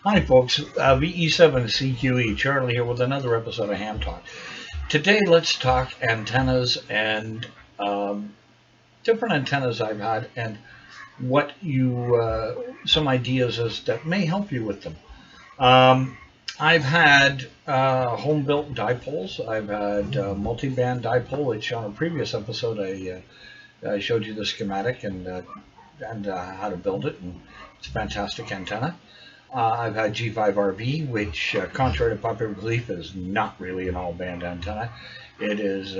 Hi, folks. VE7CQE, Charlie here with another episode of Ham Talk. Today, let's talk antennas and um, different antennas I've had and what some ideas as that may help you with them. Um, I've had home-built dipoles. I've had multi-band dipole, which on a previous episode I showed you the schematic and how to build it, and it's a fantastic antenna. I've had G5RB, which, contrary to popular belief, is not really an all-band antenna. It is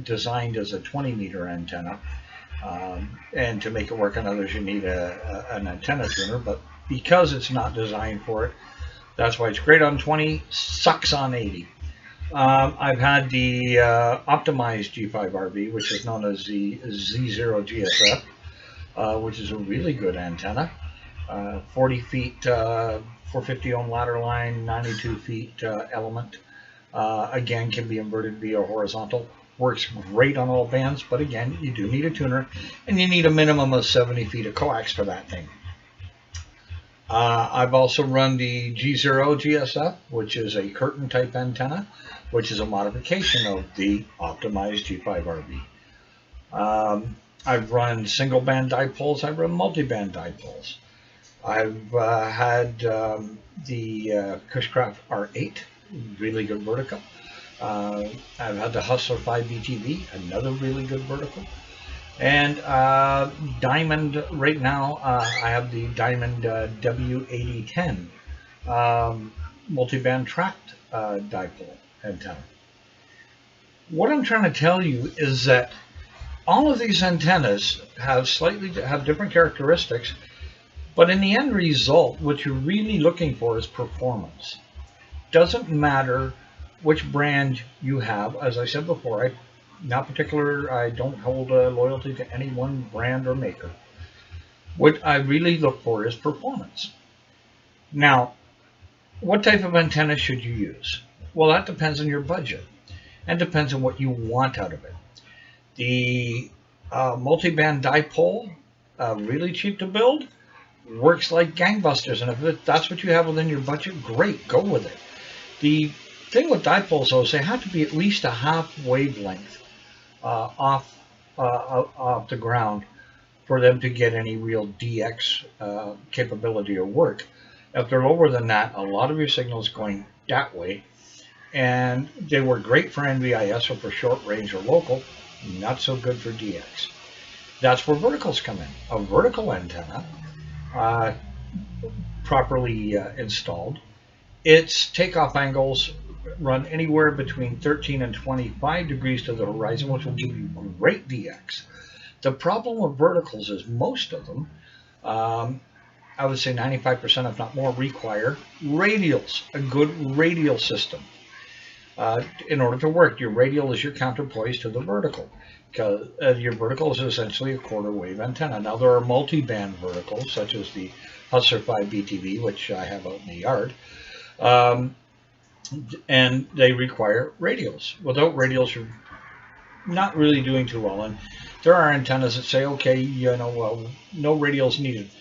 designed as a 20-meter antenna, and to make it work on others, you need an antenna tuner. But because it's not designed for it, that's why it's great on 20, sucks on 80. I've had the optimized G5RB, which is known as the Z0 GSF, which is a really good antenna. 40 feet, 450 ohm ladder line, 92 feet element. Again, can be inverted via horizontal. Works great on all bands, but again, you do need a tuner, and you need a minimum of 70 feet of coax for that thing. I've also run the G0 GSF, which is a curtain type antenna, which is a modification of the optimized G5RB. I've run single band dipoles. I've run multi-band dipoles. I've had the Cushcraft R8, really good vertical. I've had the Hustler 5 BTV, another really good vertical. And Diamond, right now, I have the Diamond W8010 multi-band tracked dipole antenna. What I'm trying to tell you is that all of these antennas have different characteristics. But in the end result, what you're really looking for is performance. Doesn't matter which brand you have. As I said before, I don't hold a loyalty to any one brand or maker. What I really look for is performance. Now, what type of antenna should you use? Well, that depends on your budget and depends on what you want out of it. The multi-band dipole, really cheap to build, works like gangbusters, and if that's what you have within your budget, great, go with it. The thing with dipoles, though, is they have to be at least a half wavelength off the ground for them to get any real DX capability or work. If they're lower than that, a lot of your signals going that way, and they work great for NVIS or for short range or local, not so good for DX. That's where verticals come in. A vertical antenna, properly installed, its takeoff angles run anywhere between 13 and 25 degrees to the horizon, which will give you great DX. The problem with verticals is most of them, I would say 95% if not more, require radials, a good radial system. In order to work, your radial is your counterpoise to the vertical. Because your vertical is essentially a quarter wave antenna. Now, there are multi-band verticals, such as the Hustler 5 BTV, which I have out in the yard, and they require radials. Without radials, you're not really doing too well. And there are antennas that say, okay, no radials needed.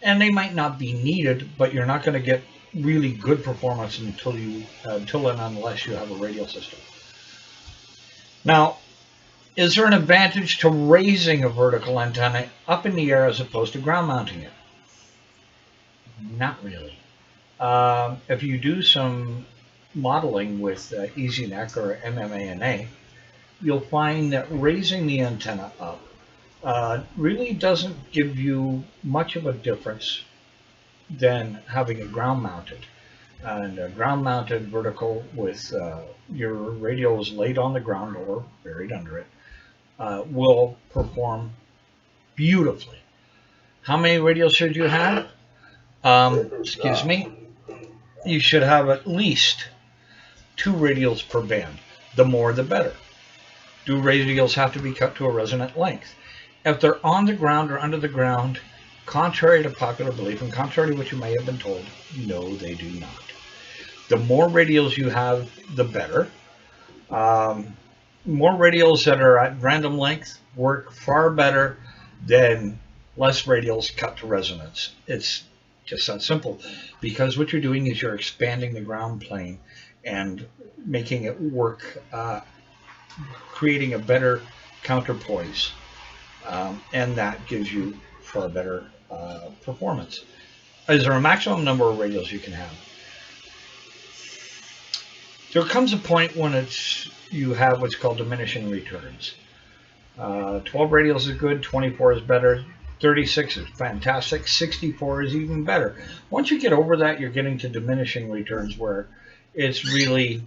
And they might not be needed, but you're not going to get really good performance until and unless you have a radial system. Now, is there an advantage to raising a vertical antenna up in the air as opposed to ground mounting it? Not really. If you do some modeling with EasyNet or MMANA, you'll find that raising the antenna up really doesn't give you much of a difference than having a ground mounted. And a ground mounted vertical with your radios laid on the ground or buried under it will perform beautifully. How many radios should you have? Excuse me. You should have at least 2 radials per band. The more, the better. Do radials have to be cut to a resonant length? If they're on the ground or under the ground, contrary to popular belief and contrary to what you may have been told, no, they do not. The more radials you have, the better. More radials that are at random length work far better than less radials cut to resonance. It's Just that simple. Because what you're doing is you're expanding the ground plane and making it work, creating a better counterpoise, and that gives you far better performance. Is there a maximum number of radials you can have? There comes a point when you have what's called diminishing returns. 12 radials is good, 24 is better, 36 is fantastic, 64 is even better. Once you get over that, you're getting to diminishing returns where it's really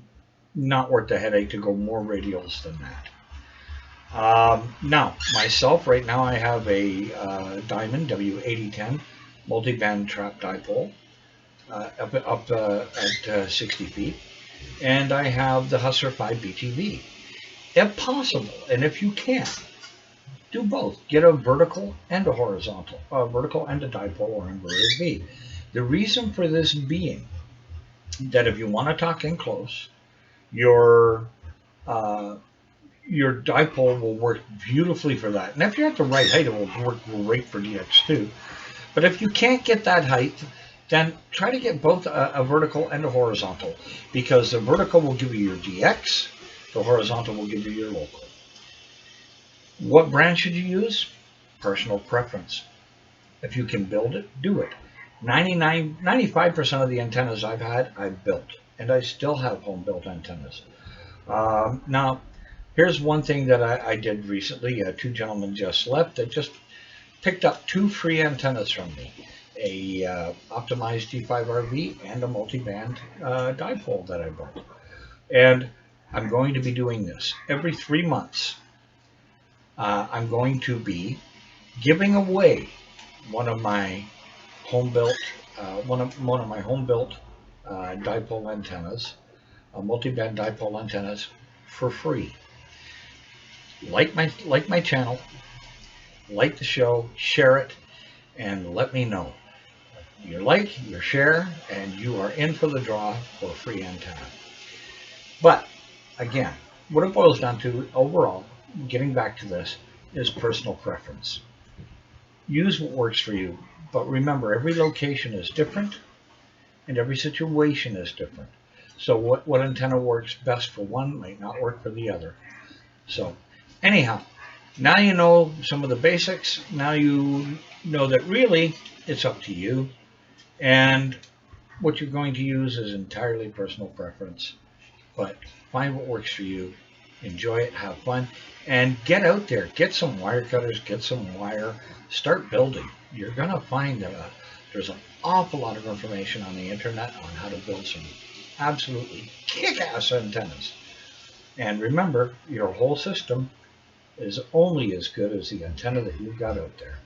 not worth the headache to go more radials than that. Now, myself, right now I have a Diamond W8010 multi-band trap dipole up at 60 feet, and I have the Hustler 5 BTV. If possible, and if you can, do both. Get a vertical and a horizontal, vertical and a dipole or inverted V. The reason for this being that if you want to talk in close, your dipole will work beautifully for that. And if you're at the right height, it will work great for DX2. But if you can't get that height, then try to get both a vertical and a horizontal, because the vertical will give you your DX, the horizontal will give you your local. What brand should you use? Personal preference. If you can build it, do it. 95% of the antennas I've had, I've built, and I still have home-built antennas. Now, here's one thing that I did recently. Two gentlemen just left that just picked up 2 free antennas from me. A optimized G5RV and a multi-band dipole that I built. And I'm going to be doing this every 3 months. I'm going to be giving away one of my home-built dipole antennas, multi-band dipole antennas, for free. Like my channel, like the show, share it, and let me know. Your like, your share, and you are in for the draw for a free antenna. But again, what it boils down to overall, getting back to this, is personal preference. Use what works for you, but remember, every location is different and every situation is different. So what antenna works best for one might not work for the other. So anyhow, now you know some of the basics. Now you know that really it's up to you, and what you're going to use is entirely personal preference. But find what works for you, enjoy it, have fun, and get out there. Get some wire cutters, get some wire, start building. You're going to find that there's an awful lot of information on the internet on how to build some absolutely kick-ass antennas. And remember, your whole system is only as good as the antenna that you've got out there.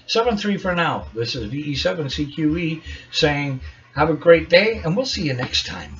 7-3 for now. This is VE7CQE saying have a great day, and we'll see you next time.